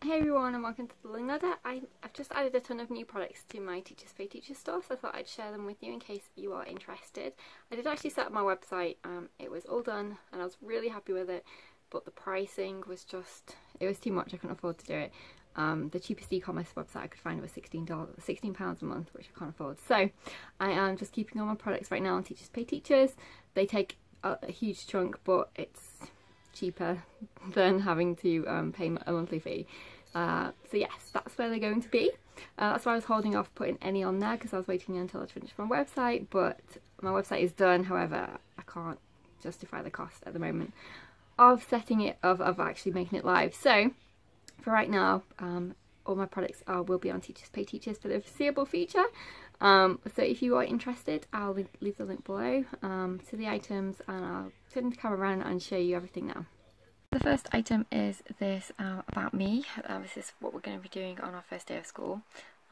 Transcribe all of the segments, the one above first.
Hey everyone, and welcome to the Learning Ladder. I've just added a ton of new products to my Teachers Pay Teachers store, so I thought I'd share them with you in case you are interested. I did actually set up my website, it was all done and I was really happy with it, but the pricing was just, it was too much, I couldn't afford to do it. The cheapest e-commerce website I could find was £16 a month, which I can't afford. So I am just keeping all my products right now on Teachers Pay Teachers. They take a huge chunk, but it's cheaper than having to pay a monthly fee. So yes, that's where they're going to be. That's why I was holding off putting any on there, because I was waiting until I finished my website, but my website is done. However, I can't justify the cost at the moment of setting it, of actually making it live. So for right now, all my products will be on Teachers Pay Teachers for the foreseeable future. So if you are interested, I'll leave the link below to the items, and I'll turn the camera around and show you everything now. The first item is this about me. This is what we're going to be doing on our first day of school,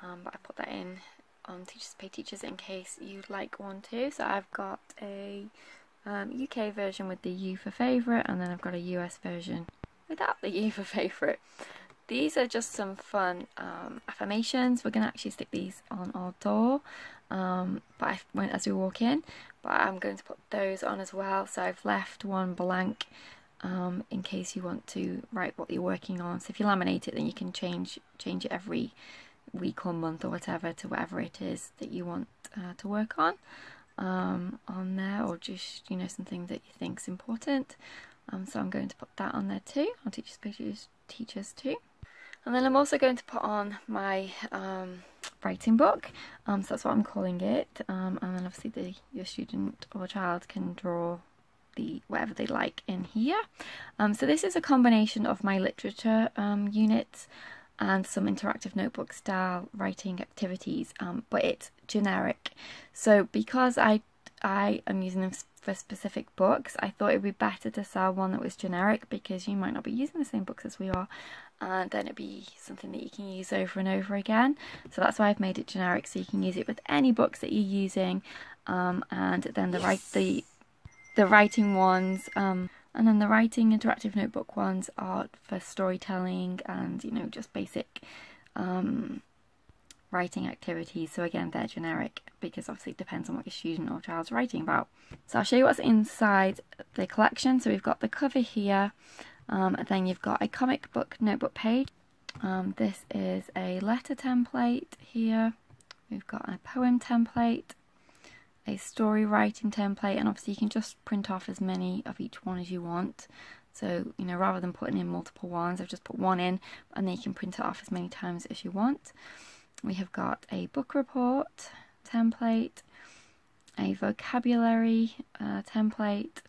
but I put that in on Teachers Pay Teachers in case you'd like one too. So I've got a UK version with the U for favourite, and then I've got a US version without the U for favourite. These are just some fun affirmations. We're going to actually stick these on our door as we walk in, but I'm going to put those on as well. So I've left one blank in case you want to write what you're working on. So if you laminate it, then you can change it every week or month or whatever to whatever it is that you want to work on there, or just, you know, something that you think's important. So I'm going to put that on there too, on Teachers Pay Teachers too. And then I'm also going to put on my writing book, so that's what I'm calling it, and then obviously your student or child can draw whatever they like in here. So this is a combination of my literature units and some interactive notebook style writing activities, but it's generic. So because I am using them for specific books, I thought it would be better to sell one that was generic, because you might not be using the same books as we are, and then it'd be something that you can use over and over again. So that's why I've made it generic, so you can use it with any books that you're using, and then the writing ones, and then the writing interactive notebook ones are for storytelling and, you know, just basic writing activities. So again, they're generic because obviously it depends on what your student or child's writing about. So I'll show you what's inside the collection. So we've got the cover here, and then you've got a comic book notebook page. This is a letter template here. We've got a poem template, a story writing template, and obviously you can just print off as many of each one as you want. So, you know, rather than putting in multiple ones, I've just put one in, and then you can print it off as many times as you want. We have got a book report template, a vocabulary template,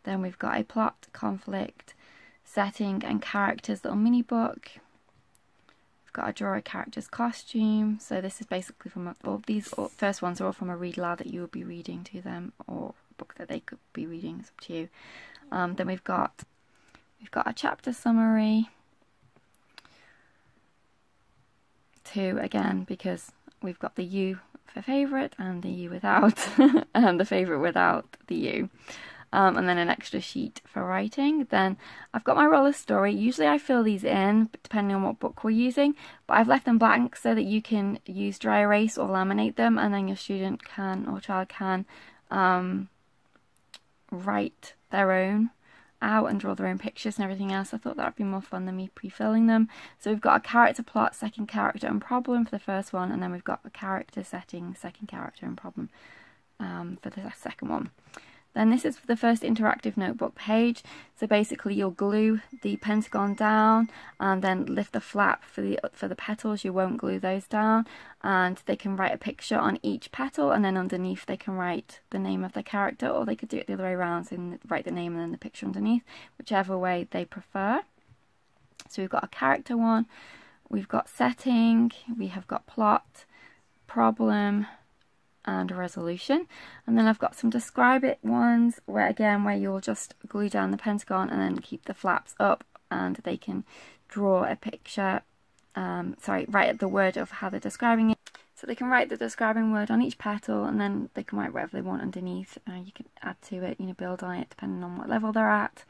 then we've got a plot, conflict, setting and characters little mini book. Got a draw a character's costume. So this is basically from these first ones are all from a read aloud that you will be reading to them, or a book that they could be reading. It's up to you. Then we've got a chapter summary too, again, because we've got the U for favourite and the U without and the favourite without the U. And then an extra sheet for writing. Then I've got my roller story. Usually I fill these in depending on what book we're using, but I've left them blank so that you can use dry erase or laminate them, and then your student can or child can write their own out and draw their own pictures and everything else. I thought that would be more fun than me pre-filling them. So we've got a character plot, second character and problem for the first one, and then we've got a character setting, second character and problem for the second one. Then this is the first interactive notebook page. So basically you'll glue the pentagon down and then lift the flap for the petals. You won't glue those down, and they can write a picture on each petal, and then underneath they can write the name of the character, or they could do it the other way around, so write the name and then the picture underneath, whichever way they prefer. So we've got a character one, we've got setting, we have got plot, problem, and a resolution. And then I've got some describe it ones where you'll just glue down the pentagon and then keep the flaps up, and they can draw a picture, write the word of how they're describing it. So they can write the describing word on each petal, and then they can write whatever they want underneath. You can add to it, you know, build on it depending on what level they're at.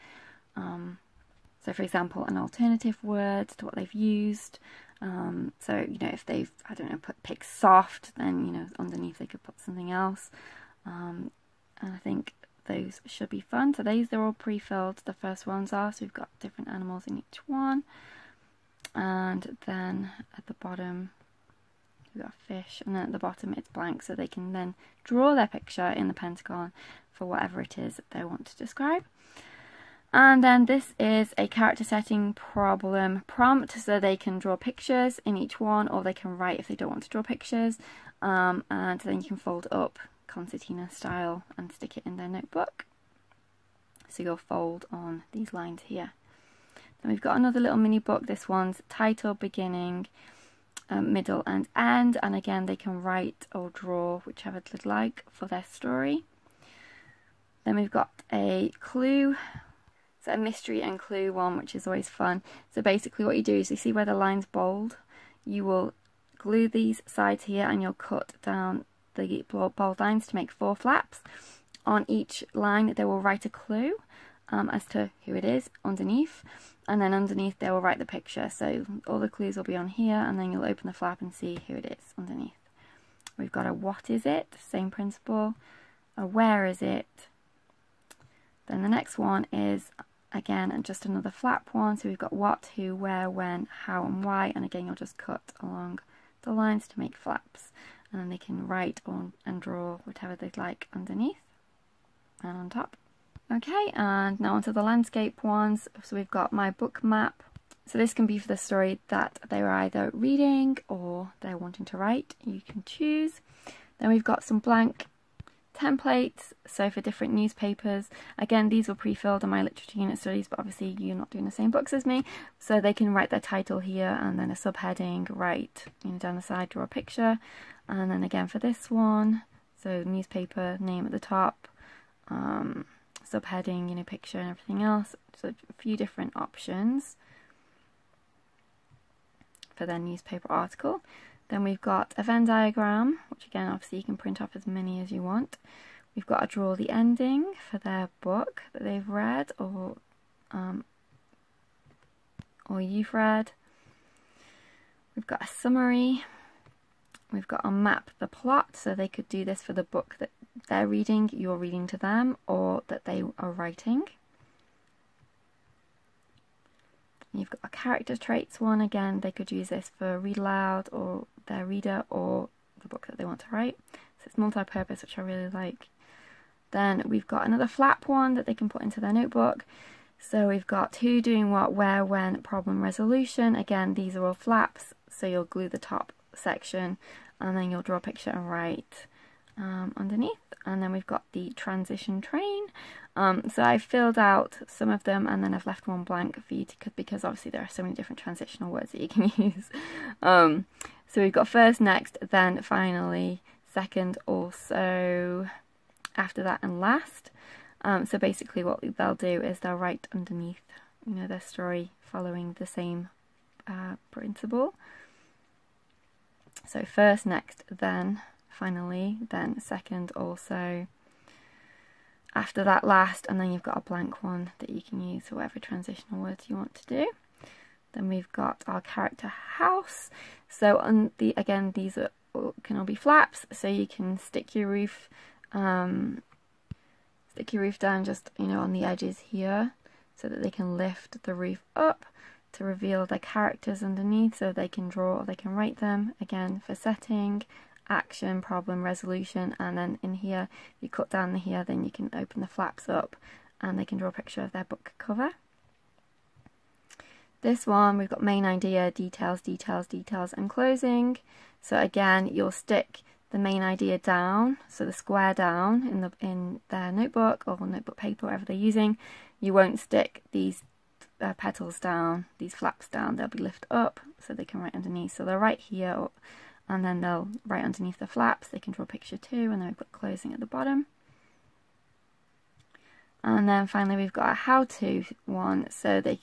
So So for example, an alternative word to what they've used. So, you know, if they've, I don't know, pick soft, then, you know, underneath they could put something else. And I think those should be fun. So they're all pre-filled, the first ones are. So we've got different animals in each one. And then at the bottom, we've got a fish. And then at the bottom, it's blank. So they can then draw their picture in the pentagon for whatever it is that they want to describe. And then this is a character setting problem prompt, so they can draw pictures in each one, or they can write if they don't want to draw pictures. And then you can fold up concertina style and stick it in their notebook. So you'll fold on these lines here. Then we've got another little mini book. This one's title, beginning, middle and end. And again, they can write or draw whichever they'd like for their story. Then we've got a clue. So a mystery and clue one, which is always fun. So basically what you do is you see where the line's bold, you will glue these sides here and you'll cut down the bold lines to make 4 flaps. On each line they will write a clue as to who it is underneath, and then underneath they will write the picture. So all the clues will be on here, and then you'll open the flap and see who it is underneath. We've got a what is it, same principle, a where is it. Then the next one is again and just another flap one. So we've got what, who, where, when, how and why, and again you'll just cut along the lines to make flaps, and then they can write on and draw whatever they'd like underneath and on top. Okay, and now onto the landscape ones. So we've got my book map. So this can be for the story that they were either reading or they're wanting to write. You can choose. Then we've got some blank templates, so for different newspapers. Again, these were pre-filled in my literature unit studies, but obviously you're not doing the same books as me, so they can write their title here and then a subheading, write, you know, down the side, draw a picture. And then again for this one, so newspaper name at the top, subheading, you know, picture and everything else. So a few different options for their newspaper article. Then we've got a Venn diagram, which again obviously you can print off as many as you want. We've got to draw the ending for their book that they've read or you've read. We've got a summary. We've got to map the plot, so they could do this for the book that they're reading, you're reading to them, or that they are writing. You've got a character traits one. Again, they could use this for read aloud or their reader or the book that they want to write. So it's multi-purpose, which I really like. Then we've got another flap one that they can put into their notebook. So we've got who doing what, where, when, problem resolution. Again, these are all flaps, so you'll glue the top section and then you'll draw a picture and write underneath. And then we've got the transition train. So I filled out some of them and then I've left one blank for you to, because obviously there are so many different transitional words that you can use. So we've got first, next, then, finally, second, also, after that, and last. So basically what they'll do is they'll write underneath, you know, their story following the same principle. So first, next, then, finally, then, second, also, after that, last, and then you've got a blank one that you can use for whatever transitional words you want to do. Then we've got our character house. So on the, again, these can all be flaps, so you can stick your roof down just, you know, on the edges here, so that they can lift the roof up to reveal their characters underneath, so they can draw or they can write them. Again, for setting, action, problem, resolution, and then in here, if you cut down the here, then you can open the flaps up and they can draw a picture of their book cover. This one, we've got main idea, details, details, details, and closing. So again, you'll stick the main idea down, so the square down in their notebook or notebook paper, whatever they're using. You won't stick these petals down, these flaps down. They'll be lifted up so they can write underneath. So they'll write here, and then they'll write underneath the flaps. They can draw a picture too, and then we've got closing at the bottom. And then finally we've got a how-to one, so they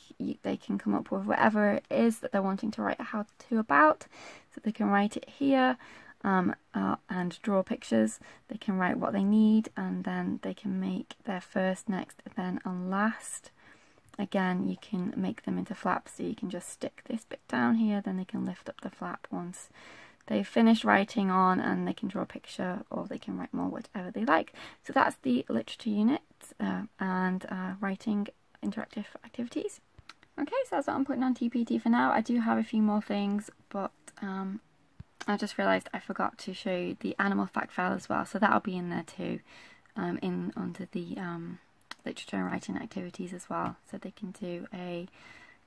can come up with whatever it is that they're wanting to write a how-to about. So they can write it here and draw pictures. They can write what they need, and then they can make their first, next, then, and last again, you can make them into flaps, so you can just stick this bit down here, then they can lift up the flap once they've finished writing on, and they can draw a picture or they can write more, whatever they like. So that's the literature unit and writing interactive activities. Okay, so that's what I'm putting on TPT for now. I do have a few more things, but I just realised I forgot to show you the animal fact file as well, so that'll be in there too, under the literature and writing activities as well, so they can do a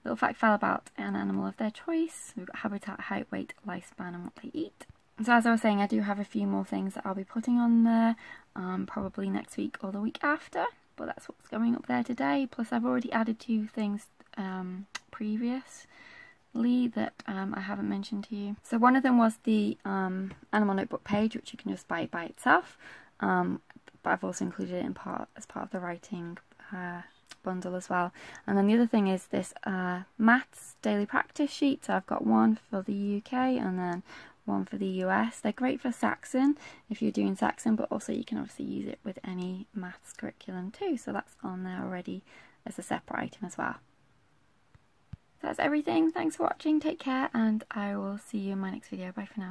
little fact file about an animal of their choice. We've got habitat, height, weight, lifespan and what they eat. So as I was saying, I do have a few more things that I'll be putting on there, probably next week or the week after, but that's what's going up there today. Plus I've already added 2 things previously that I haven't mentioned to you. So one of them was the animal notebook page, which you can just buy by itself, but I've also included it as part of the writing bundle as well. And then the other thing is this maths daily practice sheet. So I've got one for the UK and then one for the US. They're great for Saxon if you're doing Saxon, but also you can obviously use it with any maths curriculum too, so that's on there already as a separate item as well. So that's everything. Thanks for watching, take care, and I will see you in my next video. Bye for now.